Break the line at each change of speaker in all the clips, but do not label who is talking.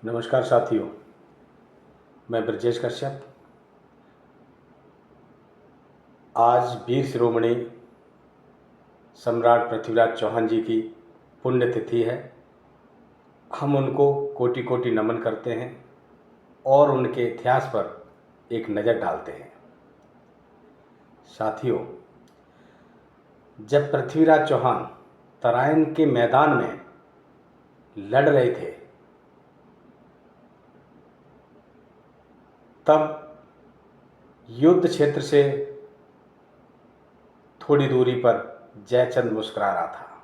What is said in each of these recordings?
नमस्कार साथियों, मैं ब्रजेश कश्यप। आज वीर शिरोमणि सम्राट पृथ्वीराज चौहान जी की पुण्यतिथि है। हम उनको कोटि कोटि नमन करते हैं और उनके इतिहास पर एक नज़र डालते हैं। साथियों, जब पृथ्वीराज चौहान तराइन के मैदान में लड़ रहे थे, तब युद्ध क्षेत्र से थोड़ी दूरी पर जयचंद मुस्कुरा रहा था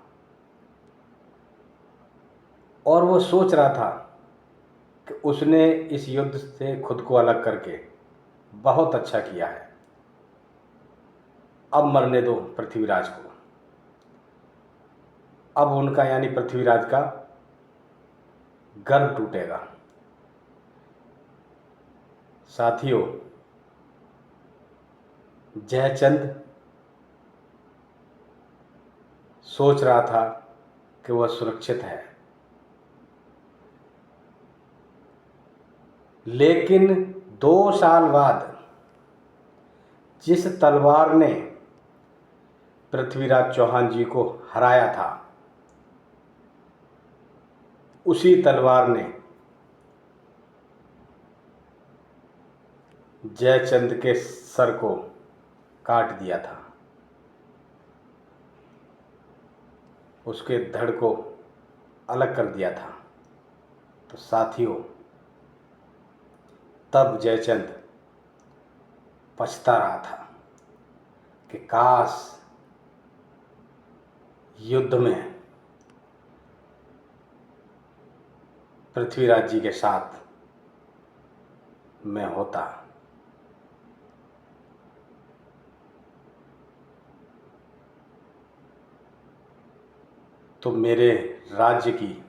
और वो सोच रहा था कि उसने इस युद्ध से खुद को अलग करके बहुत अच्छा किया है। अब मरने दो पृथ्वीराज को। अब उनका यानी पृथ्वीराज का गर्व टूटेगा। साथियों, जयचंद सोच रहा था कि वह सुरक्षित है, लेकिन 2 साल बाद जिस तलवार ने पृथ्वीराज चौहान जी को हराया था, उसी तलवार ने जयचंद के सर को काट दिया था, उसके धड़ को अलग कर दिया था। तो साथियों, तब जयचंद पछता रहा था कि काश युद्ध में पृथ्वीराज जी के साथ मैं होता। तो मेरे राज्य की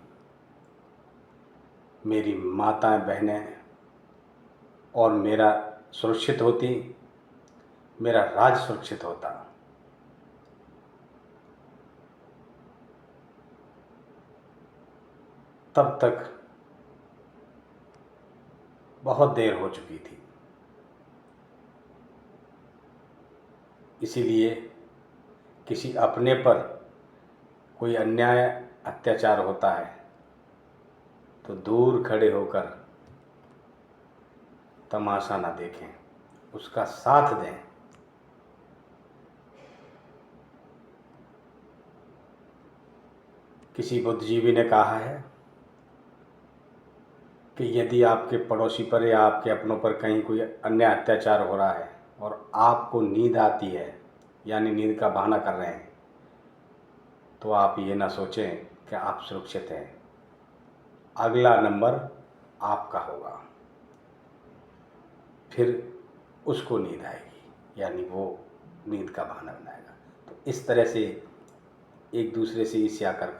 मेरी माताएं बहनें और मेरा सुरक्षित होती, मेरा राज्य सुरक्षित होता। तब तक बहुत देर हो चुकी थी। इसीलिए किसी अपने पर कोई अन्याय अत्याचार होता है तो दूर खड़े होकर तमाशा ना देखें, उसका साथ दें। किसी बुद्धिजीवी ने कहा है कि यदि आपके पड़ोसी पर या आपके अपनों पर कहीं कोई अन्याय अत्याचार हो रहा है और आपको नींद आती है, यानी नींद का बहाना कर रहे हैं, तो आप ये ना सोचें कि आप सुरक्षित हैं। अगला नंबर आपका होगा, फिर उसको नींद आएगी, यानी वो नींद का बहाना बनाएगा। तो इस तरह से एक दूसरे से ईर्ष्या कर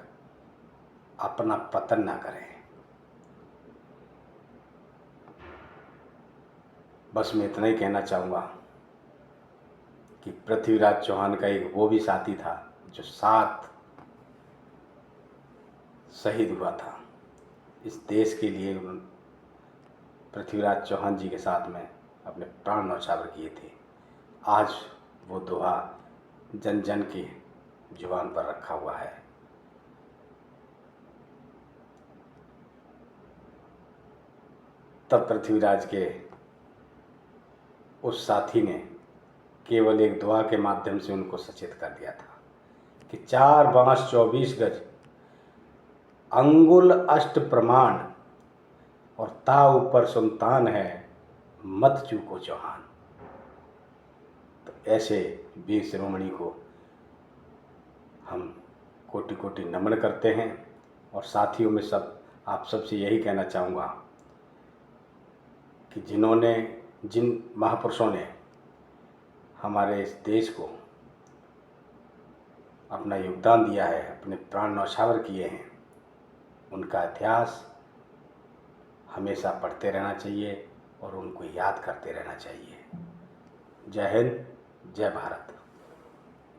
अपना पतन ना करें। बस मैं इतना ही कहना चाहूँगा कि पृथ्वीराज चौहान का एक वो भी साथी था जो साथ शहीद हुआ था इस देश के लिए। पृथ्वीराज चौहान जी के साथ में अपने प्राण न्यौछावर किए थे। आज वो दोहा जन जन की जुबान पर रखा हुआ है। तब पृथ्वीराज के उस साथी ने केवल एक दुआ के माध्यम से उनको सचेत कर दिया था कि 4 बांस 24 गज, अंगुल अष्ट प्रमाण, और ता ऊपर सुल्तान है, मत चूको चौहान। तो ऐसे वीर शिरोमणि को हम कोटि कोटि नमन करते हैं। और साथियों में आप सबसे यही कहना चाहूँगा कि जिन महापुरुषों ने हमारे इस देश को अपना योगदान दिया है, अपने प्राण न्यौछावर किए हैं, उनका इतिहास हमेशा पढ़ते रहना चाहिए और उनको याद करते रहना चाहिए। जय हिंद, जय भारत।